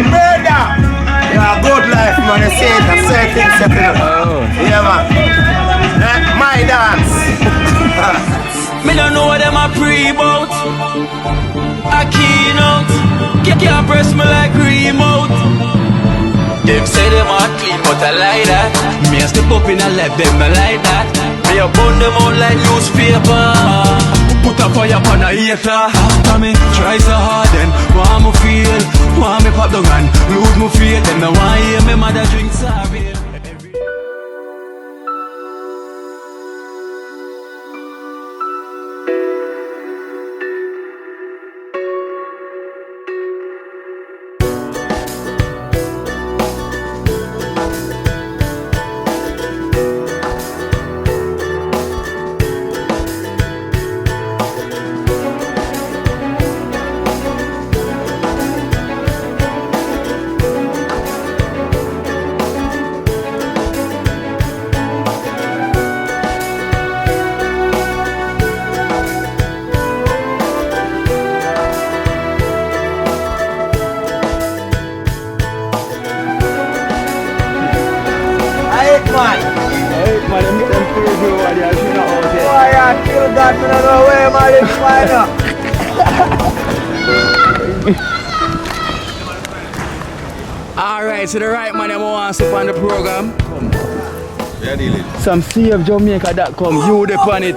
Brother! Yeah, good life, man. You see it, I say things setting up. Yeah, man. My dance. Me don't know what them a pre-bout. A keynote. Can't press me like remote. Them say them a clean, but I like that. Me a step up in a left, them I like that. Me a burn them out like newspaper. Put a fire upon a hater. After me, try so hard then want me feel, want me pop down and lose me faith. Them no want hear me mother drink sorry. Alright, so the right man who wants up on the program. Some sea of Jamaica.com, you the on it.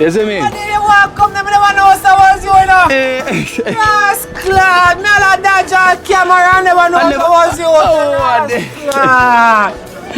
You see me? You want to come, them never know so was you know. Yes, glad. Me all that dodge camera and never know so was you.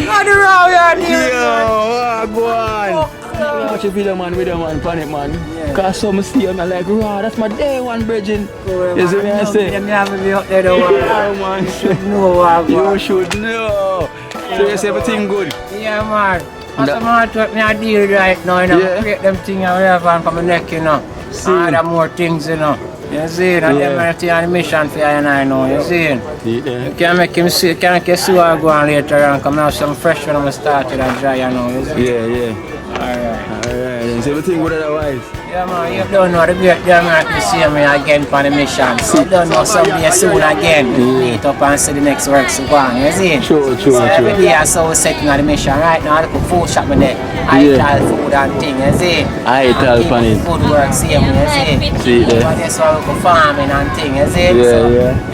Not the row here. Yo, go on. Watch a video man with them man, panic man. Cause some see him like, raw, that's my day one bridging. You see me I say? You have to be up there though. Yeah man. You should know. You should know. So you say everything good? Yeah man. That's what me I deal right now, you know. Yeah. Create them things I have from my neck, you know. Add more things, you know. You see, and them are on the mission for you and I know, you see. You can make him see, can I see what I go on later on, come out some fresh when I started and dry, you know, you see. Yeah. Alright, is everything good otherwise? Yeah man, you don't know the great Jamaica to see me again for the mission. So you don't know someday soon again. Meet up and see the next work so go on, you see? True. Every day I saw setting on the mission. Right now I look food shop with there. I eat all food and thing, you see? I eat all pan it. Food work same, you see? See there. But that's why we go farming and thing, you see?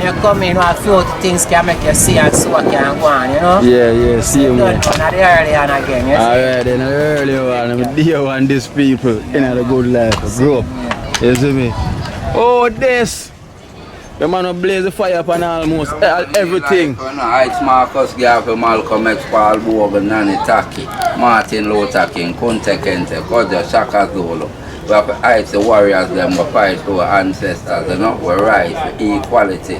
You come in, a few things can make you see and so can go on, you know? Yeah, see me. Don't turn at the early on again, you see? Alright, then the early one, I'm dear one these people in the good life. Grow up. You see me? Oh, this! The man will blaze the fire upon almost everything. It's Marcus Garvey, Malcolm X, Paul Bogan, Nani Taki, Martin Luther King, Kunte Kente, Kodja, Shaka Zulu. We have to fight the warriors, them we fight for our ancestors, you know, we rise for equality.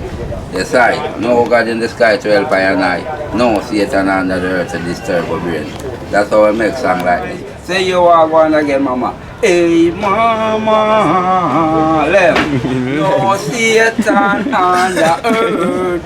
Decide, no God in the sky to help I and I, no Satan under the earth to disturb our brain. That's how we make song like this. Say you are one again, mama. Hey mama, left. No Satan on the earth,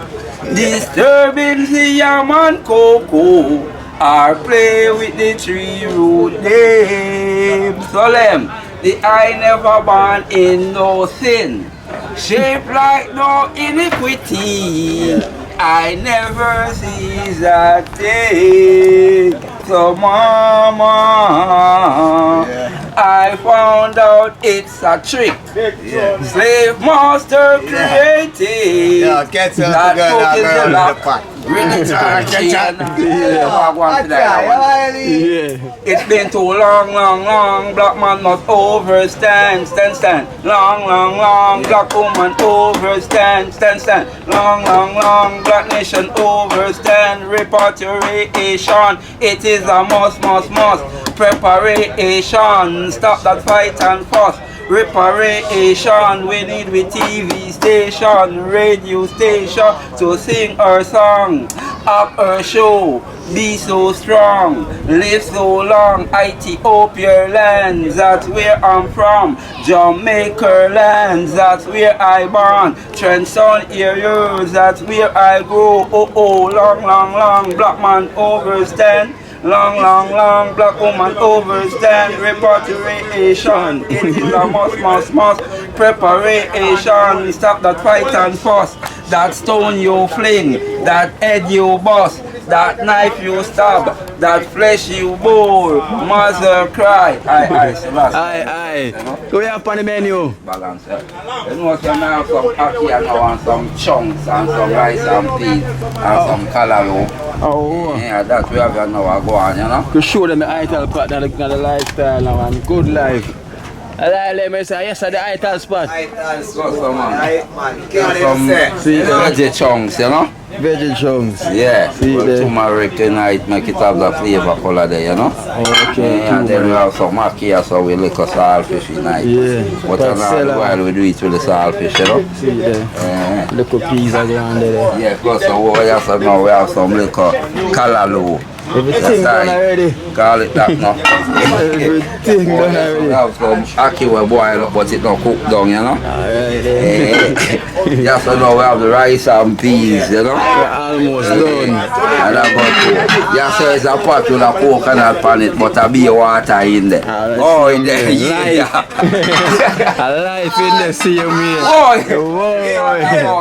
disturbing the yam and cocoa, or play with the tree root name. So them, the eye never born in no sin, shaped like no iniquity. I never see that thing. So mama, I found out it's a trick. Slave master created. That book is the lock. It's been too long. Black man must overstand. Stand. Long. Black woman overstand. Stand. Long. Black nation overstand. Repatriation. It is a must. Preparation. Stop that fight and fuss. Reparation, we need with TV station, radio station to sing our song, up our show, be so strong, live so long. Ethiopia land, that's where I'm from. Jamaica land, that's where I born. TrenchTown areas, that's where I grow. Oh, long, long, long, black man overstand. Long, long, long, black woman overstand. Repatriation, it is a must. Preparation, stop that fight and fuss. That stone you fling, that head you bust, that knife you stab, that flesh you bowl. Mother cry. Aye. So we have on the menu? Balance. You know what, you have some ackee now and some chunks and some rice and peas and some callaloo. Oh. Yeah, that's where we are now go on, you know. To show them the ital part and the lifestyle now and good life. Let me say, yes, the ital spot. Ital spot, man. Some veggie chunks, you know. Veggie chunks. Yeah. See there. Turmeric tonight make it have the flavor color there, you know. Okay. And then we have some ackee, so we lick a saltfish tonight. Yeah. But while we do it with the saltfish, you know. See there. Little peas around there. Yeah, plus so we have some now, we have some little callaloo. Everything done already. Call it that now. Everything done already. We have some ackee we boil up, but it not cooked down, you know. Yeah, so now we have the rice and peas, you know. We're almost done. And yeah, so it's a pot with a coconut on it, but a beer water in there. Oh, in there, yeah. A life in the same way. All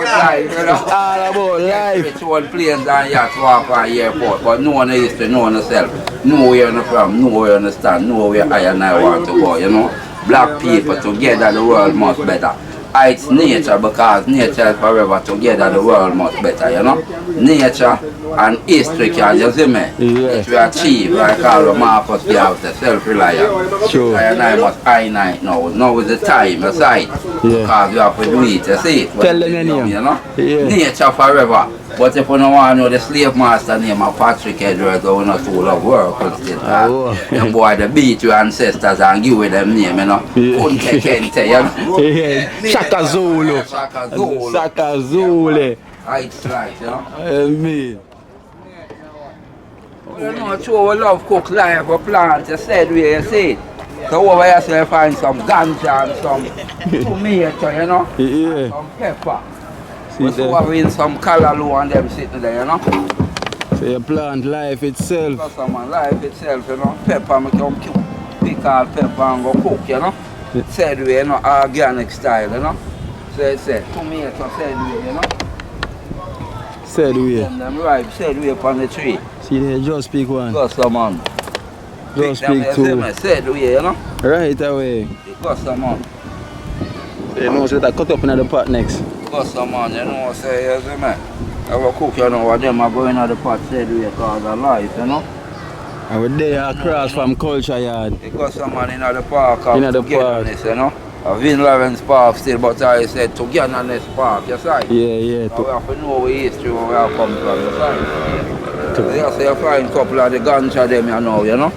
life, you know. All about life. It's one planes and yachts walk on the airport, but no one used to know yourself. Know where you're from, know where you understand, know where I and I want to go, you know. Black people together, the world much better. It's nature, because nature is forever. Together the world much better, you know. Nature and history, can you see me? If we achieve, like all the Marcus Garvey, self-reliant. Sure. I and I must night now. Now is the time, aside. Because you have to do it, you see it. Tell them your name. You know? Nature forever. But if you don't want to know the slave master name of Patrick Edwards, or not full of work, them boy the beat your ancestors and give with them name, you know. Kunte Kente, you know. Shaka Zulu. Shaka Zulu. It's right, you know. Amen. You know, true, we love cook life, we plant, you said where you see it. So over here, you find some ganja and some tomato, you know. Yeah. Some pepper. We have some callaloo and them sitting there, you know. So you plant life itself. Plus some life itself, you know. Pepper, I come pick all pepper and go cook, you know. Said way, you know, organic style, you know. So it's said, tomato said way, you know. Said way. Them ripe, said way upon the tree. See there, just pick one. Got some on. Just pick two. Said way, you know. Right away. Got some on. You know, so that cut up in the pot next. Got some on, you know, say, you see me. I will cook, you know, what them are going out the pot, said way, because of life, you know. And we're there across from Culture Yard. You got some man in the park, in the park, you know. Vin Lawrence Park still, but I said togetherness park, you see? Yeah. We have to know where history where we have come from, you see? So you see, you find a couple of the ganja them, you know,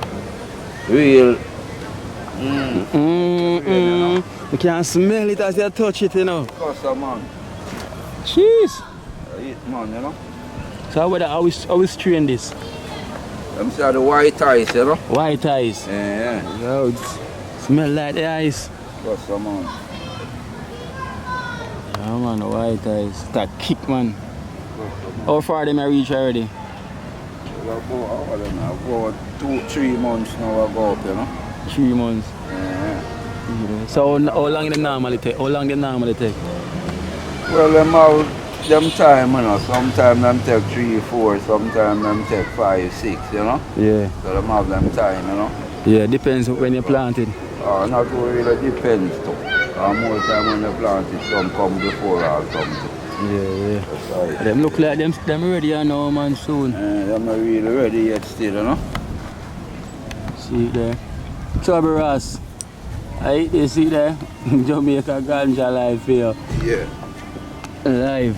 Real. You can smell it as you touch it, you know. Got some man. Jeez. Eat man, you know. So how we strain this? Them say the white ice, you know. White ice. Yeah. Yo, it smell like the ice. Got some man. Yeah man, the white ice. That kick man. How far them I reach already? About 2-3 months now I go up, you know. 3 months. Yeah. So how long them normally take? Well, them time, you know. Sometimes them take 3-4, sometimes them take 5-6, you know. Yeah. So them have them time, you know. Yeah, depends when you plant it. Not really depends too. More time when they plant it, some come before or something. Yeah. That's right. Them look like them ready now, man, soon. Them not really ready yet still, you know. See it there. Chubby Ross. You see there? Jamaica ganja life here. Yeah. Live.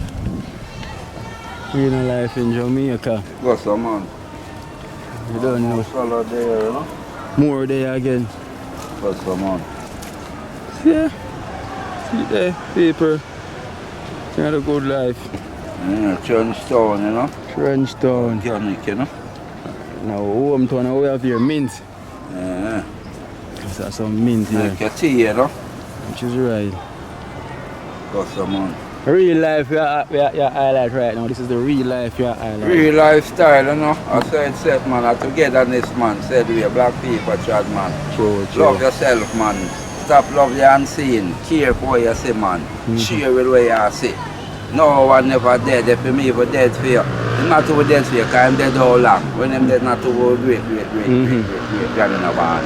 Kino life in Jamaica. Got some man. You don't know. Follow there, you know. More there again. Got some man. Yeah. See there, people. They had a good life. Yeah, TrenchTown, you know. TrenchTown. Jamaica, you know. Now, hometown, we have here mint. Yeah. There's some mint here. Like your tea, you know. Which is right. Got some on. Real life, we are highlight right now. This is the real life you are highlight. Real lifestyle, you know. I said, man, I togetherness, man. Said we are black people, child, man. True. Love yourself, man. Stop love the unseen. Care for what you see, man. Share with what you see. No one never dead. If me ever dead for you, I'm not too dead for you, because I'm dead all long. When I'm dead, not too great grandmother.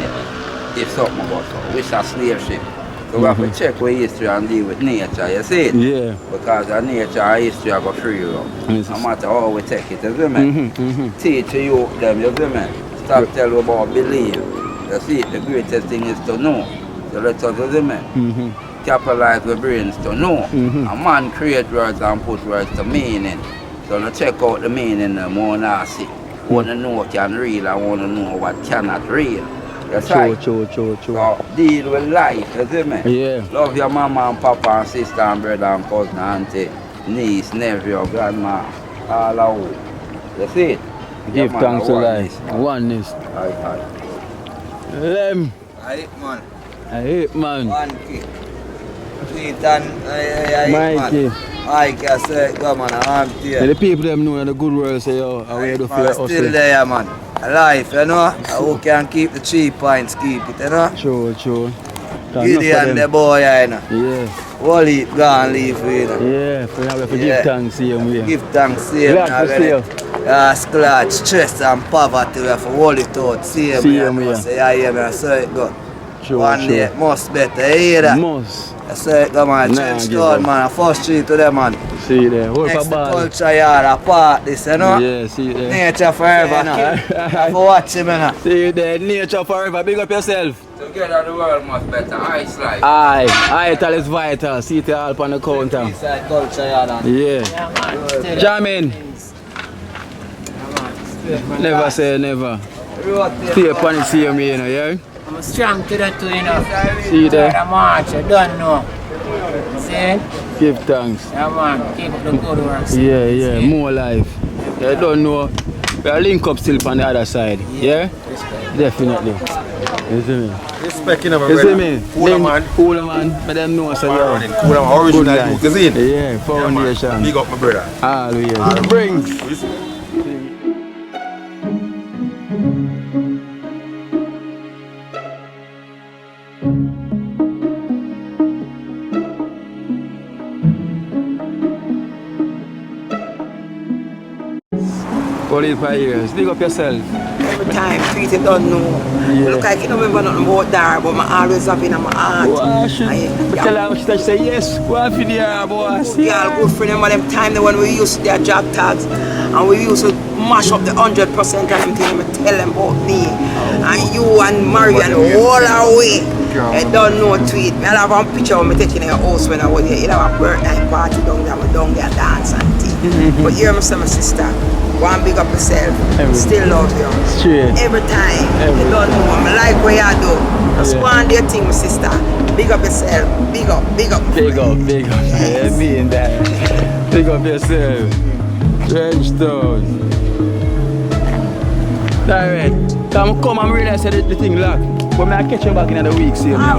If something about so, which is slave ship. So we have to check our history and deal with nature, you see it? Yeah. Because our nature and history are going to free you. No matter how we take it, you see me? Teach you them, you see me? Stop telling you about belief. You see it, the greatest thing is to know. So let us, you see me? Capitalize the brains to know. A man create words and put words to meaning. So let's check out the meaning of more than see. Want to know what can real, I want to know what cannot real. That's right. True. So deal with life, you see me? Yeah. Love your mama and papa and sister and brother and cousin, auntie, niece, nephew, grandma, all of you. You see it? Give thanks to life. Oneness. Aye. Lem. Aye, man. I hate man. One key. Sweet and Mikey. Mikey, I say, come on, I'm here. The people them know in the good world say, yo, how we do for us. Still there, man. Life, you know. Who can keep the 3 points, keep it, you know. True. Gideon the boy, you know. Yeah. Wally gone leave, you know. Yeah, for have to give thanks to him. Give thanks, see him. Glad to see you. Scratch, stress and poverty, we have to hold it out. See him, yeah. Say, I hear me, I say it go. True. One day, must better, you hear that? Must. I say it go, man. TrenchTown, man. First street to them, man. See there. Hold Next for to ball. culture yard, apart this, you know? Yeah, see there. Nature forever, you know? For watch him, you know? See there. Nature forever. Big up yourself. Together the world must better. Ice life. Aye, vital is vital. See it all on the counter. Inside culture yard, and Yeah. Jamming. Never say never. Stay upon the same way, you know, yeah? I'm strong to that too, you know. See there. The march, I don't know. See? Give thanks. Yeah, man. Keep up the good work. Yeah. More life. You don't know. We are link up still on the other side. Yeah? Definitely. You see me? respect, you know, You see me? Cooler man. Cooler man. But them know so yeah. Cooler man, original Duke, you see? Yeah, foundation. Big up my brother. Always. Brings. Only 5 years. Big up yourself. Every time, treat it don't know. Yeah. Look like you don't remember nothing about that, but I always have in my heart. Boy, tell her she say yes. Go off in there, boy. Yeah, good friend them them time when we used to their job tags and we used to mash up the 100% and them thing and tell them about me. And you and Marian all our way. I don't know tweet. I have one picture of me taking a house when I was here. You have a birthday party down there dance and thing. But here I say my sister. One big up yourself, still love you. Straight. Every time. You don't know, I like what you do. Just one day thing, my sister. Big up yourself. Big up. Big up. I mean that. Big up yourself. TrenchTown. Alright. Come and realize that the thing locked. But I catch you back in the week, see you now.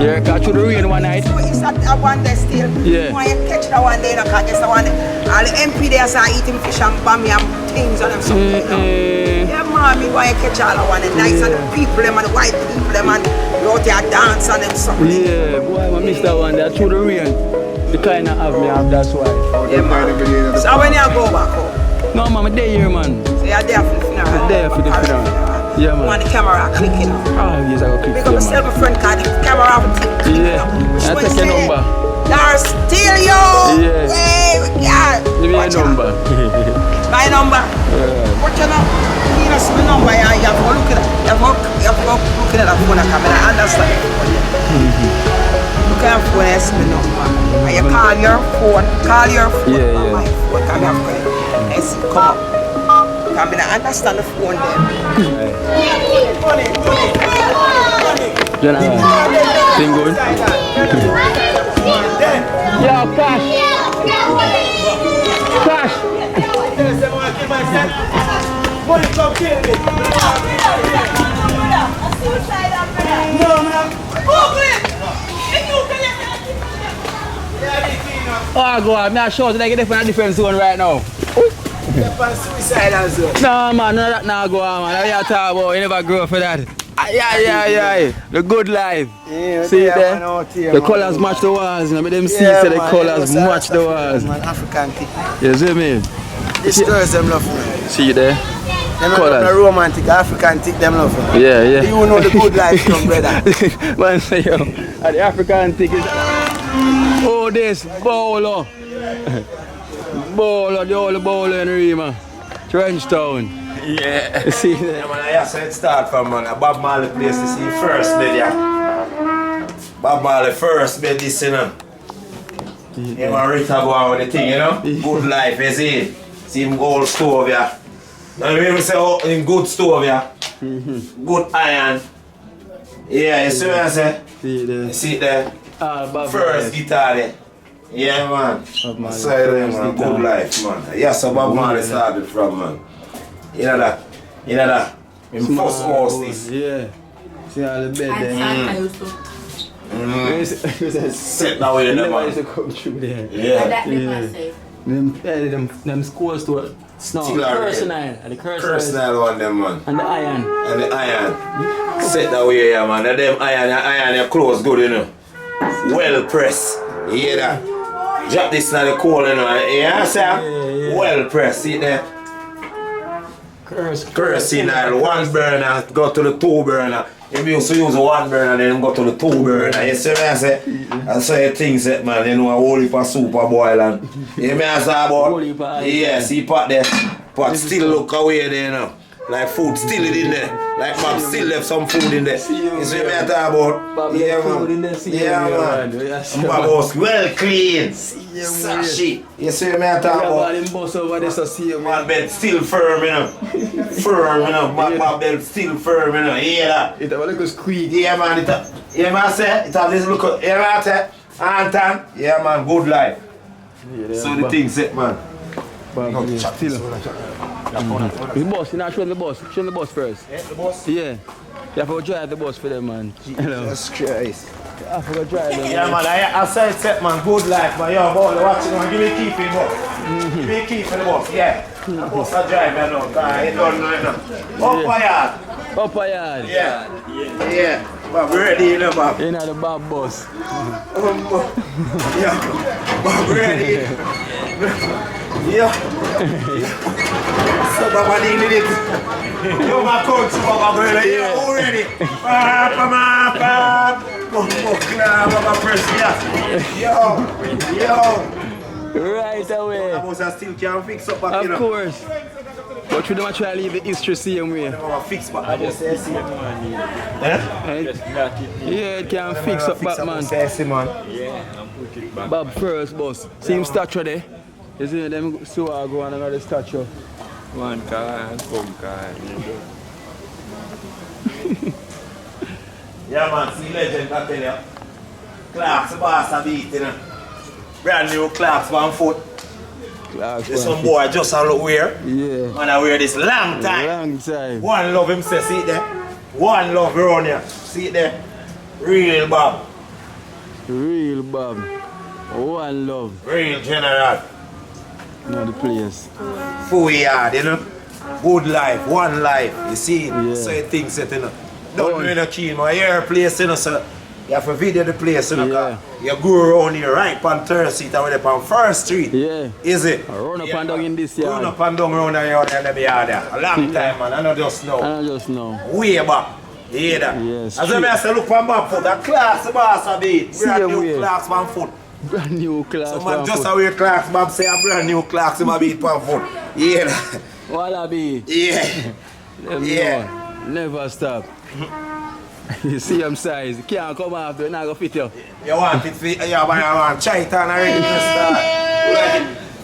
Yeah, catch you the rain one night. So it's that one day still. Yeah. When you catch that one day, you can't get that one day. All the MP there are eating fish and bammy and things and them something. Yeah, mommy, when you catch all that one day, nice and the people, them and the white people, them and you out there dance and them something. Yeah, boy, I missed that one there. Through the rain. The kind of have me up, that's why. Yeah, man. So when you go back home? No, man, I'm there here, man. So you're there for the funeral? I'm there for the funeral. Yeah, man. On the camera clicking. Oh, yes, I go click. Because myself, my friend, card the camera Yeah, I take your number. There's still you. Yeah. Hey, yeah. Give me your number. My number. What you know? You know, see my number. You have to look at it. You have to look at that phone and camera. I understand. Look at your phone and see my number. And you call your phone. Yeah. My phone. Come here, friend. And see, come up. Come in and understand the phone then. Money. General. Thing good? Yo, Cash! Cash! Oh, go on. I'm not sure they get in a different zone right now. Suicidal zone. No, man, no, that now go on, man. I talk about you never grow up for that. Yeah. The good life. Yeah, see it there? Here, the colours match the walls. You know, them see say the colours match the walls. Man, African thing. You see me? This girls them love me. See you there? Them love the romantic African thing them love me. Yeah. You know the good life from brother. Man, say yo, the African thing is. Oh, this bowler. Bowler, the old bowler in Rima. TrenchTown. Yeah. See that? Yeah, man, I said start from man. Bob Marley place to see first bed, yeah. Bob Marley first bed this, you know. Yeah, man, Rita go on with the thing, you know. Good life, you see. See him gold stove, yeah. Now we say, oh, in good stove, yeah. Good iron. Yeah, you see what I say? See see it there? First guitar there. Yeah, man. So, man, good life, man. Yeah, so Bob Marley started from, man. You know that? In first house this. Yeah. See all the bed there. I used to. Set that way in the man. used to come through there. Yeah. Them scores to it. Snow. Personal. And the Personal one, them, man. And the iron. Set that way, yeah, man. And them iron, your clothes good, you know. Well pressed. You hear that? Drop this in the coal, you know. Yeah, sir? Yeah. Well pressed. See there? Kerosene oil, 1 burner, go to the 2 burner. If you used to use 1 burner, then go to the 2 burner. You see what I say? And so you think that, man, you know, a whole heap of soup a boil and you know what I say about? Yeah, see pot there. Pot still look away there, you know. Like food still in there. Like Bob still left some food in there. You see what I talk about? Yeah, man. Yeah, man. Bob was well clean. Sashi. You see what I talk about? Man bed still firm, you know. Firm, you know. Bob bed still firm, you know. You hear that? It have a little squeak. Yeah, man. You hear me say? It have this look. You hear me say? Anton? Yeah, man. Good life. So the thing set, man. The boss, you know, show the boss. Show the boss first. Yeah, the boss? Yeah. You have to drive the boss for them, man. Jesus Christ. You have to drive them. Yeah, man, I said it set, man. Good life, man. Yo, boy, watch it, man. Give me a key for the boss. Give me a key for the boss, yeah. The boss will drive, you know. He don't know, you know. Up a yard. Up a yard. Yeah. Bob, ready, you know, Bob. You know the Bob boss. Yeah. Bob, ready. Yeah. So, Bob, I need it. Yo, my coach, Bob, ready. Yeah, already. Bob, press, yeah. Yo. Right away. I still can't fix up back, you know. Of course. But you don't try to leave the history same way. Fix back, I just say, see. Yeah, it can fix up back, man. Bob first, boss. See him statue there? You see them so I go on another statue. One car and come car. Yeah, man, see legend, I tell you. Clark's boss a beat, you know. Brand new Clark's 1 foot. There's some boy just a look weird. Yeah. Man, I wear this long time. Long time. One love him say, see it there? One love around here. See it there? Real Bob. Real Bob. One love. Real general. Not the place. Full yard, you know. Good life, one life. You see? Yeah. So you think that, you know. Don't know in a key, man. You're a place, you know, so you have to video the place, you know. Yeah. You go around here right on 3rd Street and up on 1st Street. Yeah. Is it? Run up and down in this yard. Run up and down around the yard and the yard there. A long time, man. I don't just know. I don't just know. Way back. You hear that? Yes. As I say, look from back foot. A class boss a bit. Brand new way. class 1 foot. Brand new class. So man just a wear Clark's, Bob say a brand new Clark's in my beat 1 foot. You hear that? Wallaby. Yeah. Yeah. Never stop. You see him size. You can't come after, it's not going to fit you. You want it fit, you want Chaitan already to start.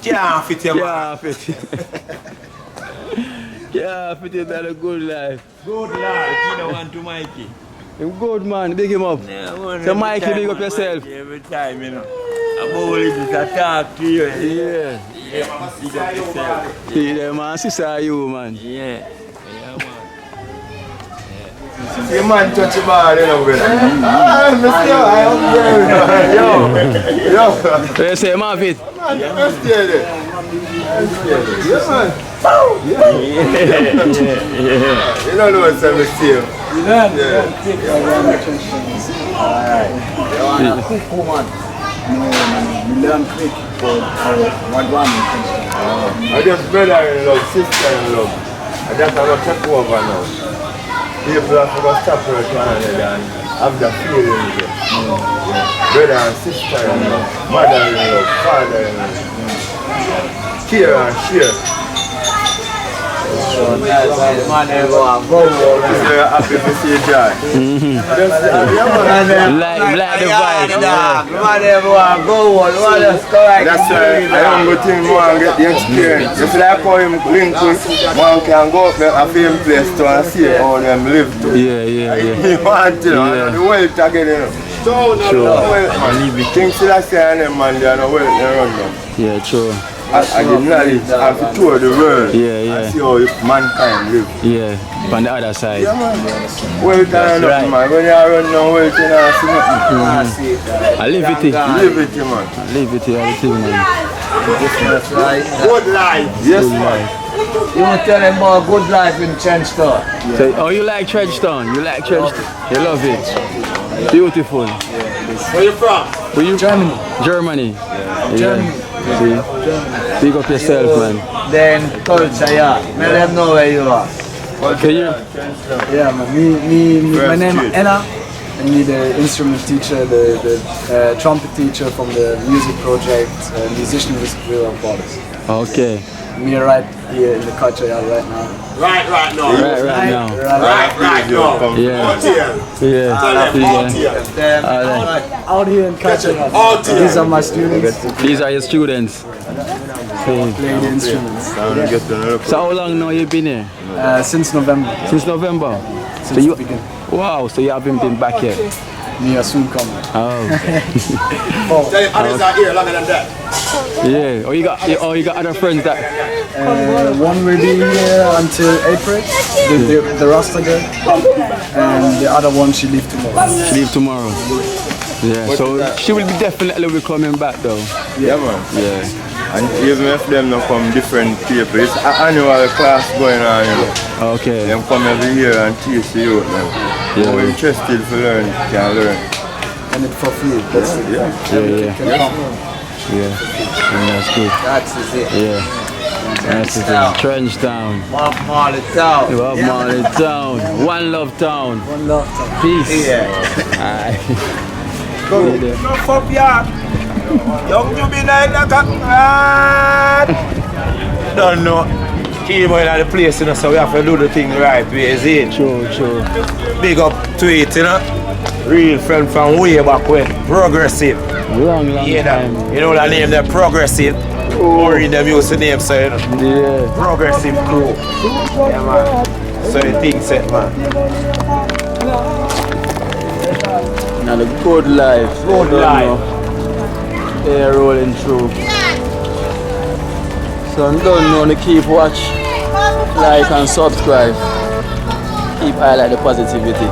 Can't fit you, man. Can't fit you. Can't fit you, that's a good life. Good life. Kino want to Mikey. Him good, man. Big him up. So, Mikey, big up yourself. Every time, you know. I'm always to talk to you. Yeah. Big up yourself. See them, man. Sister, you, man. Yeah. Yeah, man. See man touch the ball, you know, brother. Yo. What you say, Marvin? You don't know what's a mistake. I just brother in love, sister in love. And that's how I take over now. People have to stop for one another and have the feeling. Brother and sister in love, mother in love, father in love. Care and share. Man, go Happy to see you, John. Like the vibe. That's why I don't go think more and get the experience. Just like how him link with one can go up there a same place to and see how them live too. Yeah. You want to know, the wealth again, you know. Sure. Things still I say and them man, they are no wealth, they run them. Yeah, true. I the knowledge, I have to tour the world. Yeah. I see how mankind live. Yeah, on the other side. Yeah, man. Wealth and nothing, man. When you run now, wealth, you don't see nothing. I live with it. Live it, man. I live with it, everything, man. Good life. Yes, man. You want to tell them about good life in TrenchTown? Yeah. So, oh, you like TrenchTown? You like TrenchTown? You love it? Beautiful. Where you from? Where you? Germany. Germany. Yeah. Germany. See? Big up yourself, man. Then culture, yeah. Let them know where you are. Okay, you? Yeah, man. My name is Anna. I'm the instrument teacher, the trumpet teacher from the music project, musician with Real Brothers. Okay. Me right here in the culture yard right now. Right now. Right now. Yeah. Out here in culture yard. These are my students. These are your students. Playing the instruments. So how long now you been here? Since November. Since November? Since the beginning. Wow, so you haven't been back yet? Me are soon coming. Oh. Others are here longer than that. Yeah. Oh, you got other friends that. One will be here until April, the Rasta girl, and the other one she leave tomorrow. She leave tomorrow. Yeah. So she will be definitely coming back though. Yeah, man. Yeah. And even if them not come different people, it's an annual class going on, you know. Okay. Them come every year and teach the youth now. Yeah. Who interested to learn can learn. And it's for free. That's it. Yeah. And that's good. That's it. Yeah. That's it. TrenchTown. Marley Town. You have Marley Town. One Love Town. One love time. Peace. Yeah. Go. No fuck ya. Young you be like that. Don't know. Kino in the place, you know, so we have to do the thing right way, is it? True. Big up to it, you know. Real friend from way back when. Progressive. Long Yeah, time. you know the name, they're Progressive. Or in them use the name, so you know. Yeah. Progressive crew. Yeah, man. So the thing set, man. Now the good life. Good life. They're rolling through. So don't know to keep watch, like and subscribe. Keep highlight the positivity.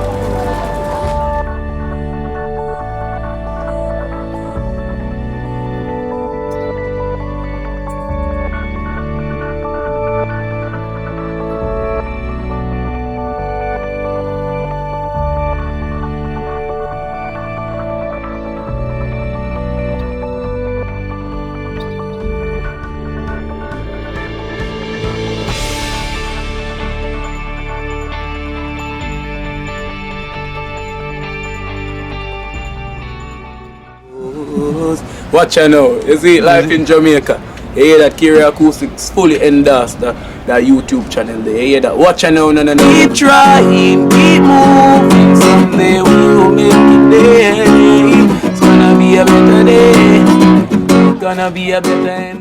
Watch out now, you see life in Jamaica. You hear that Kira Acoustics fully endorsed that YouTube channel there. You hear that? Watch out now, no. Keep trying, keep moving. Someday we will make it there. It's gonna be a better day. It's gonna be a better end.